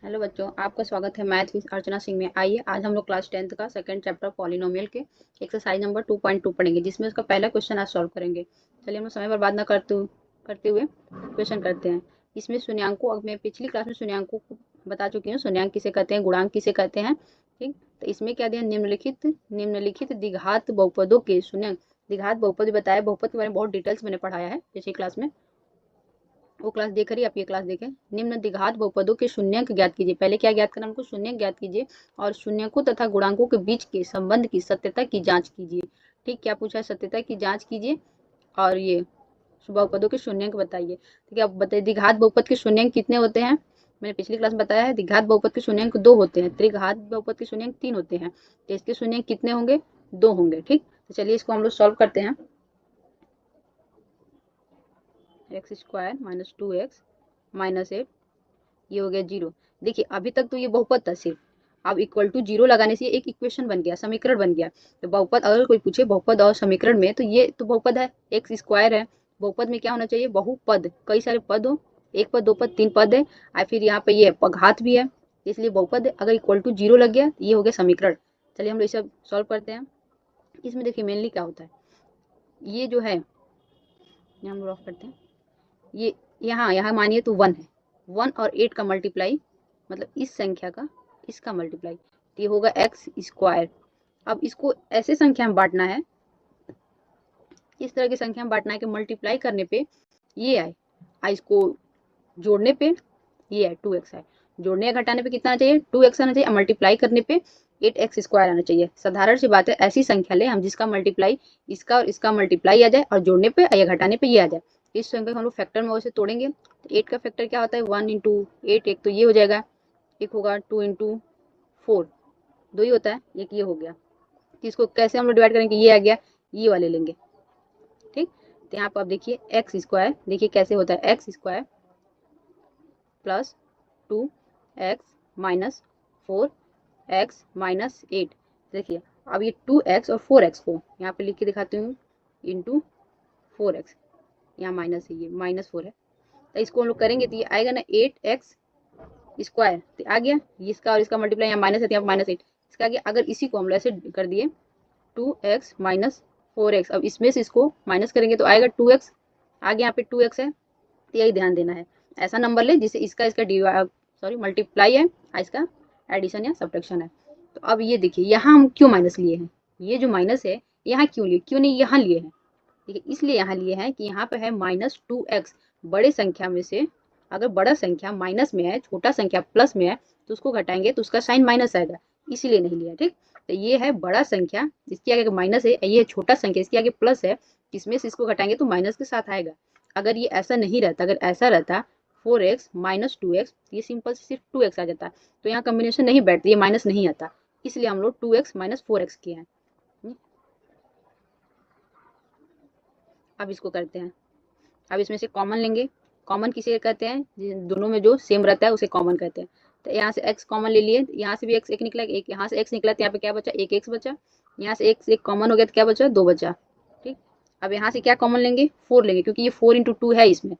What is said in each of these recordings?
Hello बच्चों, आपका स्वागत है मैथ विद अर्चना सिंह में। आइए आज हम लोग क्लास 10th का सेकंड चैप्टर पॉलिनोमियल के एक्सरसाइज नंबर 2.2 पढ़ेंगे, जिसमें उसका पहला क्वेश्चन आज सॉल्व करेंगे। चलिए हम लोग समय बर्बाद न करते हुए क्वेश्चन करते हैं। इसमें शून्यांकों, अब मैं पिछली क्लास में शून्यांकों को बता चुकी हूँ, शून्यांक किसे कहते हैं, गुणांक किसे कहते हैं। ठीक, तो इसमें क्या दिया, निम्नलिखित द्विघात बहुपदों के शून्यांक। द्विघात बहुपद बताया, बहुपद के बारे में बहुत डिटेल्स मैंने पढ़ाया है पिछली क्लास में, वो क्लास देख रही, आप ये क्लास देखें। निम्न द्विघात बहुपदों के शून्यंक ज्ञात कीजिए। पहले क्या ज्ञात करना, हमको शून्यंक ज्ञात कीजिए और शून्यकों तथा गुणांकों के बीच के संबंध की सत्यता की जांच कीजिए। ठीक, क्या पूछा है, सत्यता की जांच कीजिए और ये बहुपदों के शून्यंक बताइए। ठीक है, अब बताइए द्विघात बहुपद के शून्यंक कितने होते हैं। मैंने पिछली क्लास में बताया है, द्विघात बहुपद के शून्यंक 2 होते हैं, त्रिघात बहुपद के शून्यंक 3 होते हैं। तो इसके शून्यंक कितने होंगे, 2 होंगे। ठीक, तो चलिए इसको हम लोग सॉल्व करते हैं। X square minus 2x minus 8, ये हो गया 0। देखिए अभी तक तो ये बहुपद था सिर्फ, अब इक्वल टू 0 लगाने से एक इक्वेशन बन गया, समीकरण बन गया। तो बहुपद, अगर कोई पूछे बहुपद और समीकरण में, तो ये तो बहुपद है, एक्स स्क्वायर है। बहुपद में क्या होना चाहिए, बहुपद, कई सारे पद हो, एक पद, दो पद, तीन पद है, और फिर यहाँ पे ये घात भी है, इसलिए बहुपद है। अगर इक्वल टू 0 लग गया तो ये हो गया समीकरण। चलिए हम लोग इसे सॉल्व करते हैं। इसमें देखिए मेनली क्या होता है, ये जो है, यहाँ हम ऑफ करते हैं, ये यहाँ यहाँ मानिए तो 1 है, 1 और 8 का मल्टीप्लाई, मतलब इस संख्या का इसका मल्टीप्लाई, तो ये होगा एक्स स्क्वायर। अब इसको ऐसे संख्या में बांटना है, इस तरह की संख्या में बांटना है कि मल्टीप्लाई करने पे ये आए, इसको जोड़ने पे ये आए 2x आए। जोड़ने या घटाने पे कितना आना चाहिए, 2x आना चाहिए, मल्टीप्लाई करने पे 8x स्क्वायर आना चाहिए। साधारण सी बात है, ऐसी संख्या ले हम जिसका मल्टीप्लाई इसका और इसका मल्टीप्लाई आ जाए और जोड़ने पे या घटाने पे ये आ जाए। इस संख्या को हम लोग फैक्टर में वैसे तोड़ेंगे, तो 8 का फैक्टर क्या होता है, 1 इंटू 8, एक तो ये हो जाएगा, एक होगा 2 इंटू 4, दो ही होता है, एक ये हो गया। तो इसको कैसे हम लोग डिवाइड करेंगे, ये आ गया, ये वाले लेंगे। ठीक, तो यहाँ पर आप देखिए एक्स स्क्वायर, देखिए कैसे होता है, x square plus 2x minus 4x minus 8। देखिए अब ये 2x और 4x को यहाँ पे लिख के दिखाती हूँ, इंटू 4x, यहाँ माइनस है, ये माइनस 4 है, तो इसको हम लोग करेंगे तो ये आएगा ना 8x स्क्वायर, तो आ गया, इसका और इसका मल्टीप्लाई, यहाँ माइनस है तो यहाँ माइनस 8, इसका आ गया। अगर इसी को हम लोग ऐसे कर दिए 2x माइनस 4x, अब इसमें से इसको माइनस करेंगे तो आएगा 2x, आगे यहाँ पे 2x है, तो यही ध्यान देना है। ऐसा नंबर ले जिसे इसका इसका मल्टीप्लाई है, इसका एडिशन या सब्ट्रैक्शन है। तो अब ये देखिए यहाँ हम क्यों माइनस लिए हैं, ये जो माइनस है यहाँ क्यों लिए, क्यों नहीं यहाँ लिए हैं, देखिए इसलिए यहाँ लिए हैं कि यहाँ पे है -2x। बड़े संख्या में से अगर बड़ा संख्या माइनस में है, छोटा संख्या प्लस में है, तो उसको घटाएंगे तो उसका साइन माइनस आएगा, इसीलिए नहीं लिया। ठीक, तो ये है बड़ा संख्या, इसके आगे माइनस है, ये छोटा संख्या, इसके आगे प्लस है, इसमें से इसको घटाएंगे तो माइनस के साथ आएगा। अगर ये ऐसा नहीं रहता, अगर ऐसा रहता 4x माइनस 2x, ये सिंपल सिर्फ 2x आ जाता, तो यहाँ कॉम्बिनेशन नहीं बैठती, ये माइनस नहीं आता, इसलिए हम लोग 2x माइनस 4x किए हैं। अब इसको करते हैं, अब इसमें से कॉमन लेंगे। कॉमन किसे कहते हैं, दोनों में जो सेम रहता है उसे कॉमन कहते हैं। तो यहाँ से x कॉमन ले लिए, यहाँ से भी x एक निकला, एक यहाँ से x निकला, तो यहाँ पे क्या बचा, एक x बचा, यहाँ से x एक कॉमन हो गया तो क्या बचा, 2 बचा। ठीक, अब यहाँ से क्या कॉमन लेंगे, 4 लेंगे, क्योंकि ये 4 इंटू 2 है, इसमें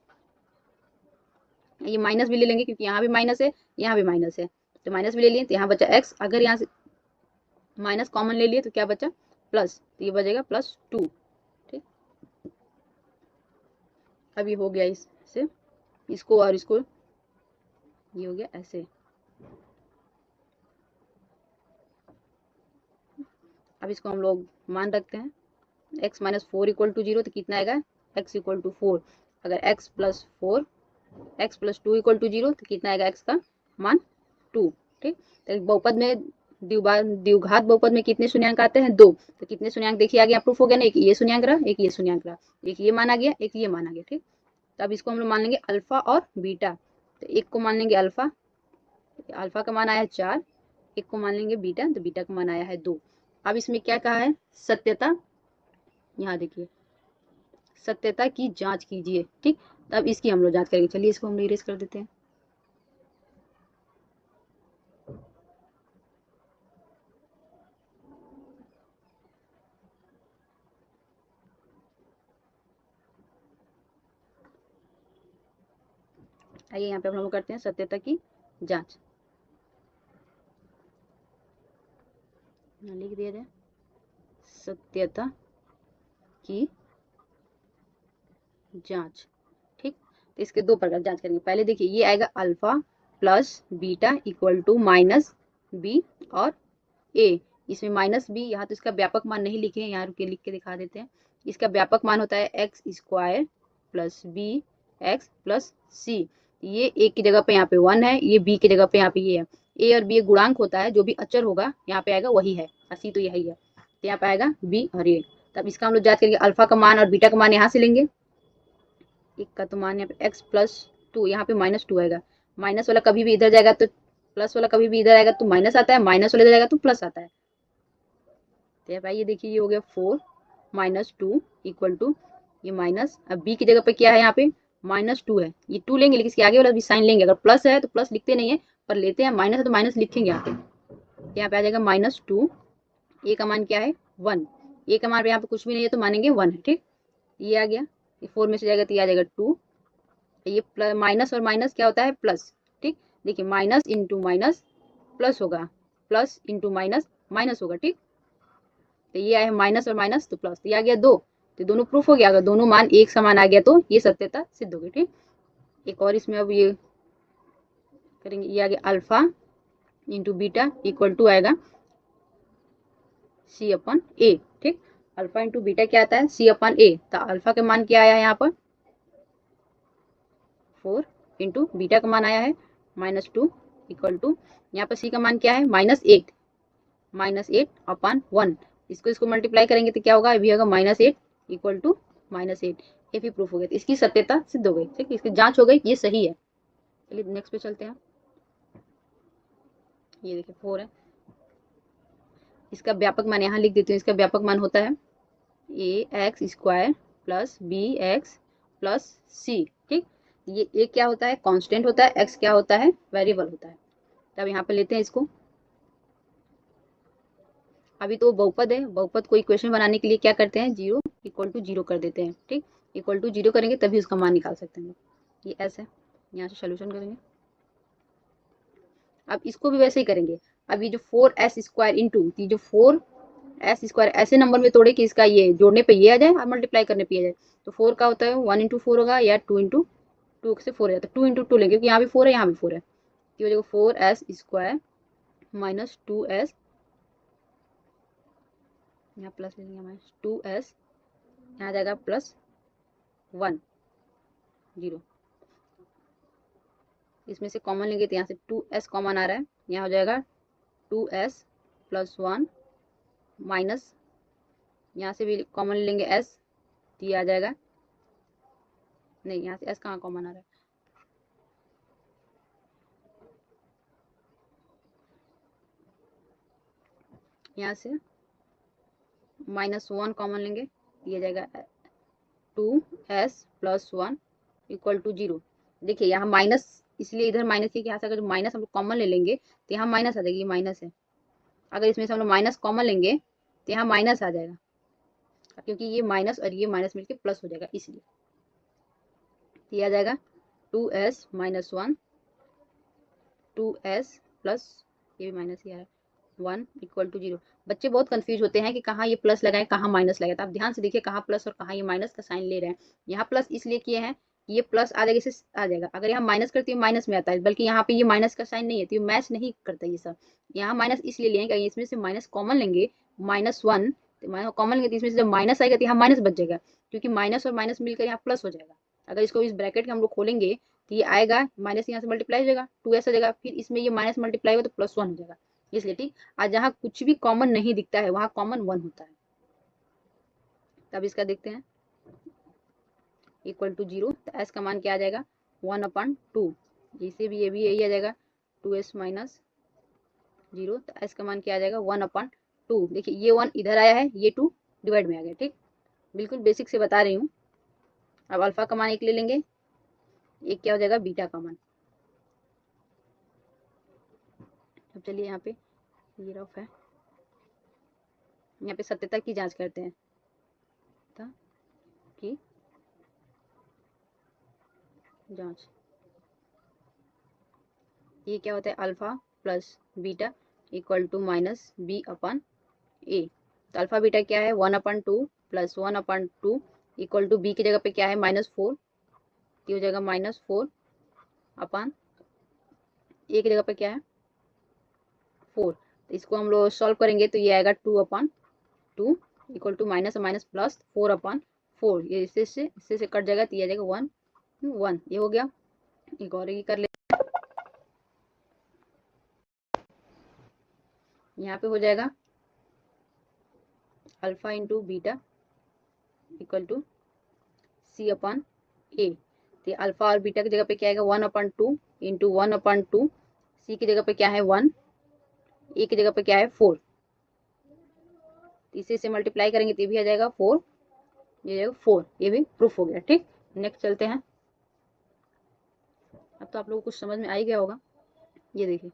ये माइनस भी ले लेंगे क्योंकि यहाँ भी माइनस है, यहाँ भी माइनस है, तो माइनस भी ले लिए, तो यहाँ बचा x। अगर यहाँ से माइनस कॉमन ले लिए तो क्या बचा, प्लस, तो ये बचेगा +2। ठीक, अब ये हो गया इससे इसको और इसको, ये हो गया ऐसे। अब इसको हम लोग मान रखते हैं, x माइनस 4 इक्वल टू 0, तो कितना आएगा, x इक्वल टू 4। अगर x plus 4, x plus 2 equal to 0, तो कितना आएगा, x का मान 2। ठीक, तो बहुपद में द्विघात बहुपद में कितने शून्यांक आते हैं, 2। तो कितने शून्यांक देखिए आगे प्रूफ हो गया ना, एक ये शून्यांक रहा, एक ये शून्यांक रहा, एक ये माना गया, एक ये माना गया। ठीक, तो अब इसको हम लोग मान लेंगे अल्फा और बीटा। तो एक को मान लेंगे अल्फा, अल्फा का मान आया है 4, एक को मान लेंगे बीटा, तो बीटा का मान आया है 2। अब इसमें क्या कहा है, सत्यता, यहाँ देखिए सत्यता की जांच कीजिए। ठीक, तब इसकी हम लोग जांच करेंगे। चलिए इसको हम लोग इरेज कर देते हैं। आइए यहाँ पे हम लोग करते हैं सत्यता की जांच। लिख दिया जाए सत्यता की जांच। ठीक, तो इसके दो प्रकार जांच करेंगे। पहले देखिए ये आएगा alpha plus beta equal to minus B और ए। इसमें माइनस बी, यहाँ तो इसका व्यापक मान नहीं लिखे हैं, यहाँ रुके लिख के दिखा देते हैं। इसका व्यापक मान होता है x square plus B x plus C. ये ए की जगह पे यहाँ पे 1 है, ये बी की जगह पे यहाँ पे ये है। ए और बी एक गुणांक होता है, जो भी अचर होगा यहाँ पे आएगा वही है, और सी तो यही है, तो यहाँ पे आएगा बी और ए। तब इसका हम लोग जांच करेंगे, अल्फा का मान और बीटा का मान यहाँ से लेंगे। एक का तो मान यहाँ पे एक्स प्लस टू, यहाँ पे माइनस टू आएगा। माइनस वाला कभी भी इधर जाएगा तो प्लस वाला कभी भी इधर आएगा तो माइनस आता है, माइनस वाला इधर जाएगा तो प्लस आता है। तो भाई ये देखिए ये हो गया 4 माइनस टू इक्वल टू ये माइनस, अब बी की जगह पे क्या है यहाँ पे माइनस टू है, ये टू लेंगे लेकिन इसके आगे वाला भी साइन लेंगे। अगर प्लस है तो प्लस लिखते नहीं है, पर लेते हैं, माइनस है तो माइनस लिखेंगे यहाँ पे। यहाँ पे आ जाएगा माइनस टू, ए का मान क्या है 1, ए का मान यहाँ पे कुछ भी नहीं है तो मानेंगे 1 है। ठीक, ये आ गया, ये 4 में से जाएगा तो ये आ जाएगा 2। ये प्लस माइनस और माइनस क्या होता है प्लस। ठीक, देखिए माइनस इंटू माइनस प्लस होगा, प्लस इंटू माइनस माइनस होगा। ठीक, तो ये आया माइनस और माइनस तो प्लस, तो ये आ गया 2, तो दोनों प्रूफ हो गया। अगर दोनों मान एक समान आ गया तो ये सत्यता सिद्ध हो गई। ठीक, एक और इसमें अब ये करेंगे, ये आ गया alpha into beta equal to आएगा सी अपन ए। ठीक, अल्फा इंटू बीटा क्या आता है सी अपन ए, तो अल्फा का मान क्या आया है यहाँ पर 4 इंटू बीटा का मान आया है माइनस टू इक्वल टू, यहाँ पर सी का मान क्या है -8, -8 अपन 1। इसको इसको मल्टीप्लाई करेंगे तो क्या होगा, अभी होगा -8 इक्वल टू -8। ये भी प्रूफ हो गया, तो इसकी सत्यता सिद्ध हो गई। ठीक, इसकी जांच हो गई, ये सही है। चलिए नेक्स्ट पे चलते हैं। ये देखिए 4 है, इसका व्यापक मान यहाँ लिख देती हूँ। इसका व्यापक मान होता है A x square plus B x plus C. ठीक, ये ए क्या होता है कांस्टेंट होता है, एक्स क्या होता है वेरिएबल होता है। तब यहाँ पे लेते हैं इसको, अभी तो बहुपद है, बहुपद को इक्वेशन बनाने के लिए क्या करते हैं 0 इक्वल टू 0 कर देते हैं। ठीक, इक्वल टू 0 करेंगे तभी उसका मान निकाल सकते हैं। ये एस है, यहाँ से सोल्यूशन करेंगे। अब इसको भी वैसे ही करेंगे। अब ये जो 4s स्क्वायर इंटू ये जो 4s स्क्वायर ऐसे नंबर में तोड़े कि इसका ये जोड़ने पे ये आ जाए और मल्टीप्लाई करने पे आ जाए। तो 4 का होता है 1 इंटू 4 होगा, या 2 इंटू 2 से 4 है, तो 2 इंटू 2 लेंगे क्योंकि यहाँ भी 4 है यहाँ भी 4 है। तो हो जाएगा 4s स्क्वायर माइनस 2s, यहाँ प्लस ले लेंगे माइनस 2s, यहाँ जाएगा प्लस 1 0। इसमें से कॉमन लेंगे तो यहाँ से 2s कॉमन आ रहा है, यहाँ हो जाएगा 2s प्लस 1 माइनस, यहाँ से भी कॉमन लेंगे s, तो ये आ जाएगा, नहीं यहाँ से s कहाँ कॉमन आ रहा है, यहाँ से -1 कॉमन लेंगे, ये जाएगा 2s प्लस 1 इक्वल टू 0। देखिए यहाँ माइनस, इसलिए इधर माइनस की, यहाँ से अगर माइनस हम लोग कॉमन ले लेंगे तो यहाँ माइनस आ जाएगी, ये माइनस है। अगर इसमें से हम लोग माइनस कॉमन लेंगे तो यहाँ माइनस आ जाएगा, क्योंकि ये माइनस और ये माइनस मिलके प्लस हो जाएगा, इसलिए ये आ जाएगा 2s माइनस 1 2s प्लस, ये भी माइनस ही आ रहा है 1 इक्वल टू 0। बच्चे बहुत कंफ्यूज होते हैं कि कहाँ ये प्लस लगाए कहाँ माइनस लगाए, तो आप ध्यान से देखिए कहाँ प्लस और कहाँ ये माइनस का साइन ले रहे हैं। यहाँ प्लस इसलिए किए हैं ये प्लस आ जाएगा, इसे आ जाएगा। अगर यहाँ माइनस करती हूँ माइनस में आता है, बल्कि यहाँ पे ये माइनस का साइन नहीं है तो ये मैच नहीं करता ये सब। यहाँ माइनस इसलिए लिए हैं, इसमें से माइनस कॉमन लेंगे -1, कॉमन लेंगे तो इसमें से जब माइनस आएगा तो यहाँ माइनस बच जाएगा, क्योंकि माइनस और माइनस मिलकर यहाँ प्लस हो जाएगा। अगर इसको इस ब्रैकेट के हम लोग खोलेंगे तो ये आएगा माइनस, यहाँ से मल्टीप्लाई हो जाएगा 2s आ जाएगा, फिर इसमें ये माइनस मल्टीप्लाई होगा तो +1 हो जाएगा, इसलिए। ठीक, आज जहाँ कुछ भी कॉमन नहीं दिखता है वहां कॉमन 1 होता है। तब इसका देखते हैं इक्वल टू 0, तो s का मान क्या आ जाएगा 1/2, इसे भी ये भी यही आ जाएगा 2s माइनस 0, तो s का मान क्या आ जाएगा 1/2। देखिए ये 1 इधर आया है, ये 2 डिवाइड में आ गया। ठीक, बिल्कुल बेसिक से बता रही हूँ। अब अल्फा का मान 1 ले लेंगे, एक क्या हो जाएगा बीटा का मान। अब चलिए यहाँ पे ये रफ है, यहाँ पे सत्यता की जांच करते हैं कि जांच, ये क्या होता है alpha plus beta equal to -b/2। A. तो अल्फा बीटा क्या है 1/2 प्लस 1/2 इक्वल टू बी की जगह पे क्या है -4, ये हो जाएगा -4 अपन ए की जगह पे क्या है 4। तो इसको हम लोग सॉल्व करेंगे तो ये आएगा 2/2 equal to minus minus plus 4/4, ये इससे से कट जाएगा तो ये आ जाएगा 1 1, ये हो गया। एक और ये कर ले, यहाँ पे हो जाएगा alpha into beta equal to C/A। तो अल्फा और बीटा की जगह पे क्या आएगा 1/2 इंटू 1/2, सी की जगह पे क्या है 1, ए की जगह पे क्या है 4, इसे से मल्टीप्लाई करेंगे तो ये भी आ जाएगा 4, ये जाएगा 4, ये भी प्रूफ हो गया। ठीक, नेक्स्ट चलते हैं। अब तो आप लोगों को कुछ समझ में आ ही गया होगा। ये देखिए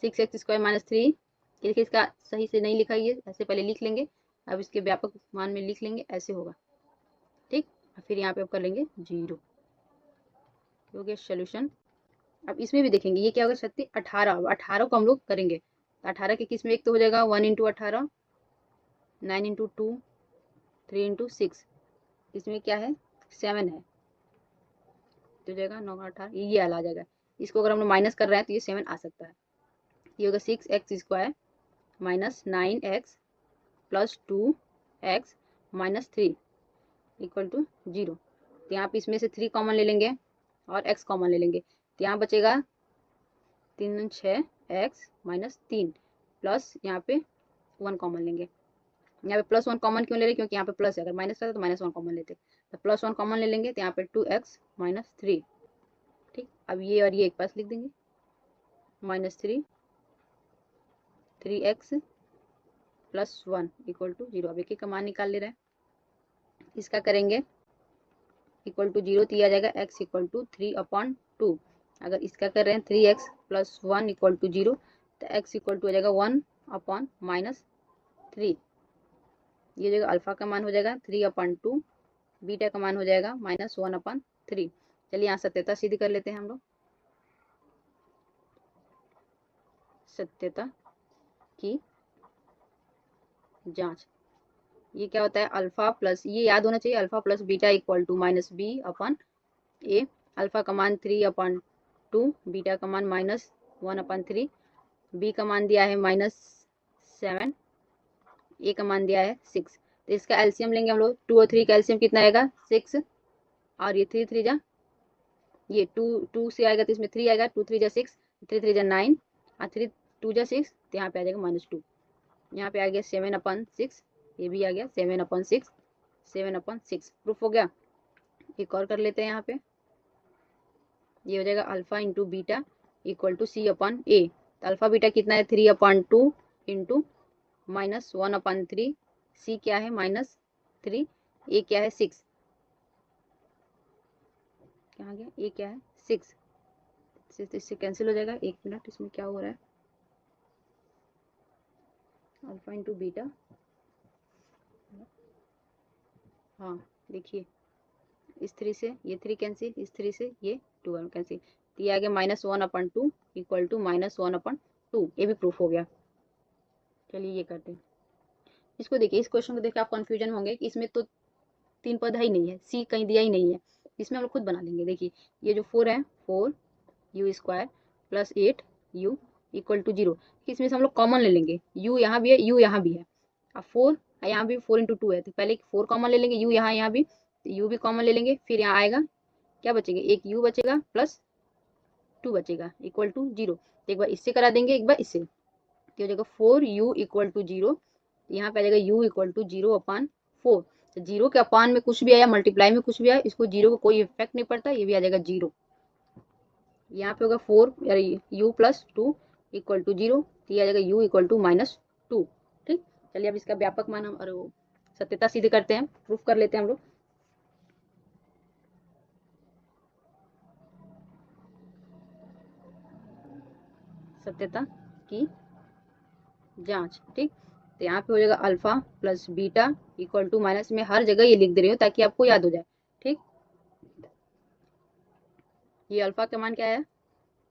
6x² - 3, ये देखिए इसका सही से नहीं लिखा, ये ऐसे पहले लिख लेंगे, अब इसके व्यापक मान में लिख लेंगे, ऐसे होगा। ठीक, और फिर यहाँ पे अब कर लेंगे 0, हो गया सोल्यूशन। अब इसमें भी देखेंगे ये क्या होगा 36 18, 18 को हम लोग करेंगे तो 18 के किस में एक तो हो जाएगा 1 × 18, 9 × 2, 3 × 6, इसमें क्या है 7 है, तो जाएगा 9 18, ये आ जाएगा। इसको अगर हम लोग माइनस कर रहे हैं तो ये 7 आ सकता है। ये होगा 6x² - 9x plus 2x - 3 equal to 0। तो यहाँ पे इसमें से 3 कॉमन ले लेंगे और x कॉमन ले लेंगे, तो यहाँ बचेगा 3 × 6 x - 3 प्लस यहाँ पे 1 कॉमन लेंगे। यहाँ पे +1 कॉमन क्यों ले रहे हैं, क्योंकि यहाँ पे प्लस है, अगर माइनस रहता तो -1 कॉमन लेते, तो +1 कॉमन ले लेंगे तो यहाँ पे 2x - 3। ठीक, अब ये और ये एक पास लिख देंगे -3 3x प्लस 1 इक्वल टू 0। अब एक एक का मान निकाल ले रहे हैं, इसका करेंगे इक्वल टू 0, तो ये आ जाएगा x इक्वल टू 3/2। अगर इसका कर रहे हैं 3x प्लस 1 इक्वल टू 0, तो x इक्वल टू हो जाएगा 1/-3। ये जगह अल्फा का मान हो जाएगा 3/2, बीटा का मान हो जाएगा -1/3। चलिए यहाँ सत्यता सिद्ध कर लेते हैं हम लोग। सत्यता की जांच, ये क्या होता है अल्फा प्लस, ये याद होना चाहिए, alpha plus beta equal to -b/a। Alpha का मान 3/2, बीटा का मान -1/3, बी का मान दिया है -7, ए का मान दिया है 6। तो इसका एलसीएम लेंगे हम लोग, 2 और 3 का एलसीएम कितना आएगा 6, और ये 3 3 जा, ये 2 से आएगा तो इसमें 3 आएगा, 2 3 जा 6, 3 3 जा 9, और 3 2 जा 6, तो यहाँ पे आ जाएगा -2। यहाँ पे आ गया 7/6, ये भी आ गया 7/6, 7/6 प्रूफ हो गया। एक और कर लेते हैं यहाँ पे, ये हो जाएगा alpha into beta equal to C/A। तो अल्फा बीटा कितना है 3/2 इंटू -1/3, सी क्या है -3, ए क्या है 6, क्या आ गया ए क्या है 6, इससे कैंसिल हो जाएगा। एक मिनट, इसमें क्या हो रहा है, अल्फा इंटू बीटा, हाँ देखिए इस 3 से ये 3 कैंसिल, इस 3 से ये 2 कैंसिल, तो ये आ गया -1/2 इक्वल टू -1/2, ये भी प्रूफ हो गया। चलिए ये करते हैं, इसको देखिए, इस क्वेश्चन को देखिए आप कंफ्यूजन होंगे कि इसमें तो 3 पद है ही नहीं है, सी कहीं दिया ही नहीं है, इसमें हम लोग खुद बना लेंगे। देखिए ये जो 4 है 4u² plus 8u equal to 0, इसमें से हम लोग कॉमन ले लेंगे, u यहाँ भी है u यहाँ भी है, अब 4 यहाँ भी 4 × 2 है, तो पहले 4 कॉमन ले लेंगे, u यहाँ भी, तो u भी कॉमन ले लेंगे, फिर यहाँ आएगा क्या बचेगा, एक u बचेगा प्लस 2 बचेगा इक्वल टू 0। तो एक बार इससे करा देंगे, एक बार इससे, तो हो जाएगा 4u इक्वल टू 0, यहाँ पे आ जाएगा u इक्वल टू 0/4। तो 0 के अपान में कुछ भी आया, मल्टीप्लाई में कुछ भी आया, इसको 0 को कोई इफेक्ट नहीं पड़ता, ये भी आ जाएगा 0। यहाँ पे होगा 4 u प्लस 2 इक्वल टू 0, तो ये आ जाएगा u इक्वल टू -2। ठीक, चलिए अब इसका व्यापक मान हम और सत्यता सिद्ध करते हैं, प्रूफ कर लेते हैं हम लोग। सत्यता की जांच, ठीक, तो यहाँ पे हो जाएगा alpha plus beta equal to minus, में हर जगह ये लिख दे रही हूँ ताकि आपको याद हो जाए। ठीक, ये अल्फा का मान क्या है,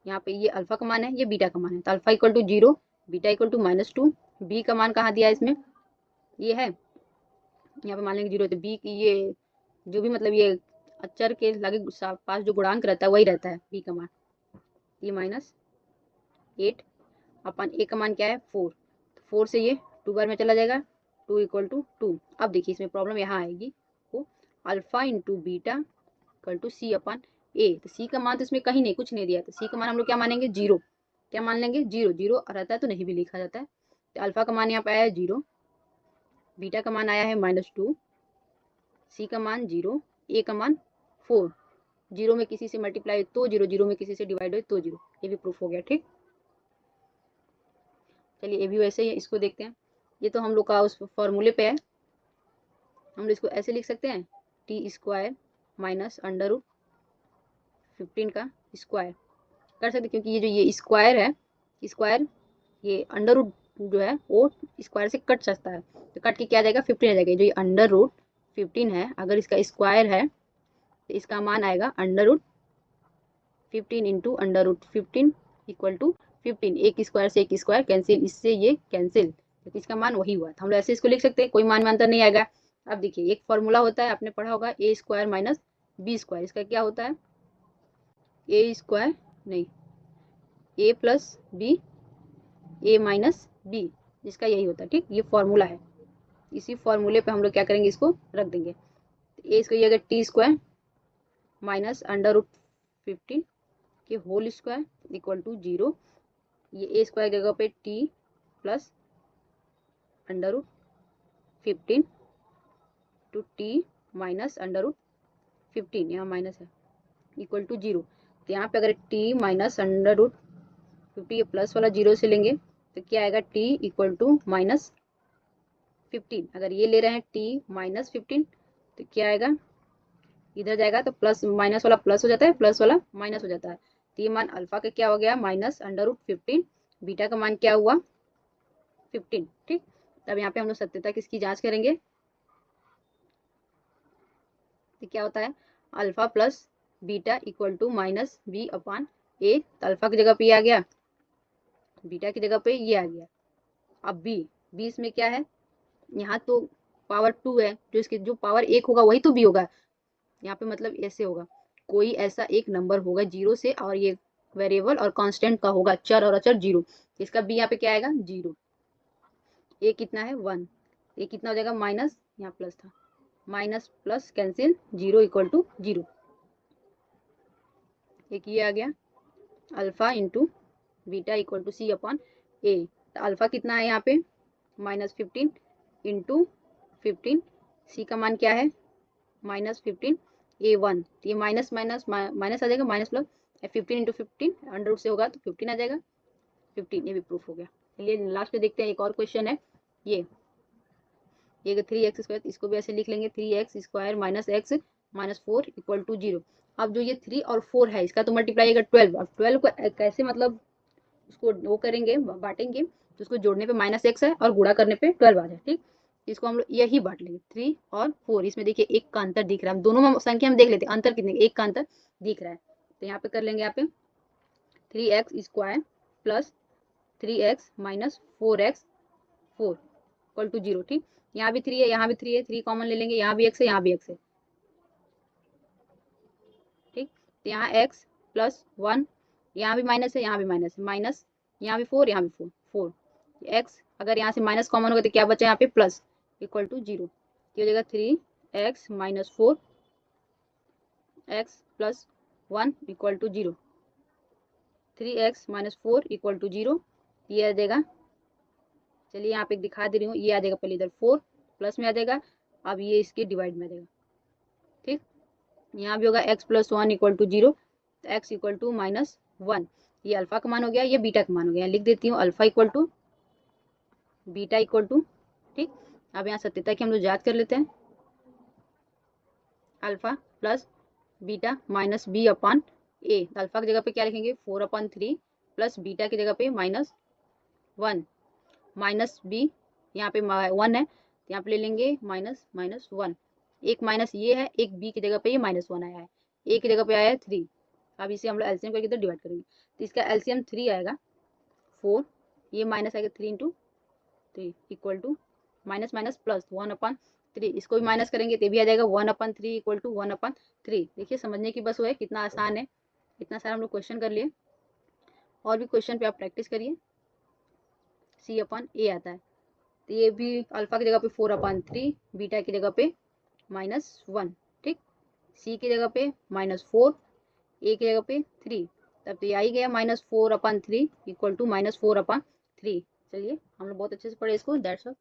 यहाँ पे ये अल्फा का मान है, ये बीटा का मान है, तो alpha equal to 0, beta equal to -2, B का मान कहाँ दिया है इसमें ये है, यहाँ पे मान लेंगे 0, तो बी की ये जो भी मतलब ये अचर के लगे पास जो गुणांक रहता है वही रहता है बी का मान। ये -8 अपन ए का मान क्या है 4, 4 से ये 2 बार में चला जाएगा, 2 = 2। अब देखिए इसमें प्रॉब्लम यहाँ आएगी, तो alpha into beta equal to C upon A. तो सी का मान तो इसमें कहीं नहीं, कुछ नहीं दिया, तो सी का मान हम लोग क्या मानेंगे 0। क्या मान लेंगे 0, 0 रहता है तो नहीं भी लिखा जाता है। तो अल्फा का मान यहाँ पे आया है 0, बीटा का मान आया है -2, सी का मान 0, ए का मान 4। 0 में किसी से मल्टीप्लाई तो 0, 0 में किसी से डिवाइड हो तो 0। ये भी प्रूफ हो गया। ठीक, चलिए ये भी वैसे ही है, इसको देखते हैं। ये तो हम लोग का उस फॉर्मूले पे है, हम लोग इसको ऐसे लिख सकते हैं t² माइनस √15 का स्क्वायर कर सकते, क्योंकि ये जो ये स्क्वायर है, स्क्वायर ये अंडर रूट जो है वो स्क्वायर से कट सकता है, तो कट के क्या आ जाएगा 15 आ जाएगा। जो ये √15 है, अगर इसका स्क्वायर है तो इसका मान आएगा √15 इंटू √15 इक्वल टू 15। एक स्क्वायर से एक स्क्वायर कैंसिल, इससे ये कैंसिल, तो इसका मान वही हुआ। तो हम लोग ऐसे इसको लिख सकते हैं, कोई मान में अंतर नहीं आएगा। अब देखिए एक फॉर्मूला होता है, आपने पढ़ा होगा a² माइनस b²। इसका क्या होता है a² नहीं, a plus B a minus B, इसका यही होता है। ठीक, ये फॉर्मूला है, इसी फॉर्मूले पे हम लोग क्या करेंगे, इसको रख देंगे। तो ए इसको ये अगर t² माइनस √15 के होल स्क्वायर इक्वल टू 0। ये a² जगह पे t plus √15 to t minus √15, यहाँ माइनस है, इक्वल टू 0। तो यहाँ पे अगर t माइनस √50 प्लस वाला 0 से लेंगे तो क्या आएगा t इक्वल टू -15। अगर ये ले रहे हैं t -15 तो क्या आएगा, इधर जाएगा तो प्लस माइनस वाला प्लस हो जाता है, प्लस वाला माइनस हो जाता है। तो ये मान अल्फा का क्या हो गया -√15, बीटा का मान क्या हुआ 15। ठीक, तब यहाँ पे हम लोग सत्यता किसकी जांच करेंगे, तो क्या होता है alpha plus beta equal to -b/a। Alpha की जगह पे आ गया, बीटा की जगह पे ये आ गया। अब बी इसमें क्या है, यहाँ तो पावर 2 है, जो इसके जो पावर 1 होगा वही तो बी होगा। यहाँ पे मतलब ऐसे होगा, कोई ऐसा एक नंबर होगा 0 से, और ये वेरिएबल और कांस्टेंट का होगा, चर और अचर 0। इसका बी यहाँ पे क्या आएगा 0। ए कितना है 1, ए कितना हो जाएगा माइनस, यहाँ प्लस था, minus plus cancel, 0 equal to 0। एक ये आ गया alpha into beta equal to c/a। तो अल्फा कितना है यहाँ पे -15 इंटू 15, सी का मान क्या है -15 a1। तो ये माइनस माइनस माइनस आ जाएगा, minus plus 15 into 15 under root से होगा तो 15 आ जाएगा, 15। ये भी प्रूफ हो गया। चलिए लास्ट पे देखते हैं, एक और क्वेश्चन है। ये 3x², इसको भी ऐसे लिख लेंगे 3x² minus x minus 4 equal to 0। अब जो ये 3 और 4 है इसका तो मल्टीप्लाई अगर 12। अब 12 को कैसे मतलब उसको वो करेंगे, बांटेंगे, तो उसको जोड़ने पे -x है और गुणा करने पे 12 आ जाए। ठीक, इसको हम लोग यही बांट लेंगे 3 और 4। इसमें देखिए एक का अंतर दिख रहा है, हम दोनों में संख्या में देख लेते हैं अंतर कितने, एक का अंतर दिख रहा है। तो यहाँ पे कर लेंगे, यहाँ पे 3x² plus 3x minus 4x4 equal to 0। ठीक, यहाँ भी 3 है, यहाँ भी 3 है, 3 कॉमन ले लेंगे, यहाँ भी x है, यहाँ भी x है। ठीक, तो यहाँ x प्लस 1, यहाँ भी माइनस है, यहाँ भी माइनस है, माइनस, यहाँ भी 4, यहाँ भी 4, 4 x, अगर यहाँ से माइनस कॉमन होगा तो क्या बचा यहाँ पे प्लस इक्वल टू 0। ये हो जाएगा 3x minus 4x plus 1 equal to 0। 3x minus 4 equal to 0, ये आ जाएगा। चलिए यहाँ पे दिखा दे रही हूँ, ये आ जाएगा, पहले इधर 4 प्लस में आ जाएगा, अब ये इसके डिवाइड में आ जाएगा। ठीक, यहाँ भी होगा x प्लस 1 इक्वल टू 0, तो x इक्वल टू -1। ये अल्फा का मान हो गया, ये बीटा का मान हो गया। लिख देती हूँ alpha equal to beta equal to. ठीक, अब यहाँ सत्यता की हम लोग जांच कर लेते हैं। Alpha plus beta minus b/a। Alpha की जगह पे क्या लिखेंगे 4/3 प्लस बीटा की जगह पे -1 माइनस b, यहाँ पे 1 है, यहाँ पे ले लेंगे -1। एक माइनस ये है, एक b की जगह पे ये -1 आया है, a की जगह पे आया है 3। अब इसे हम लोग एलसीएम करके इधर डिवाइड करेंगे, तो इसका एलसीएम 3 आएगा 4, ये माइनस आएगा 3 into 3 equal to minus minus plus 1/3, इसको भी माइनस करेंगे तो भी आ जाएगा 1/3 इक्वल टू 1/3। देखिए समझने की बस वो है, कितना आसान है, इतना सारा हम लोग क्वेश्चन कर लिए। और भी क्वेश्चन पे आप प्रैक्टिस करिए। C/A आता है, तो ये भी अल्फा की जगह पे 4/3, बीटा की जगह पे -1, ठीक। C की जगह पे -4, A की जगह पे 3, तब तो ये आ ही गया -4/3 इक्वल टू -4/3। चलिए हम लोग बहुत अच्छे से पढ़े इसको, दैट्स ऑल।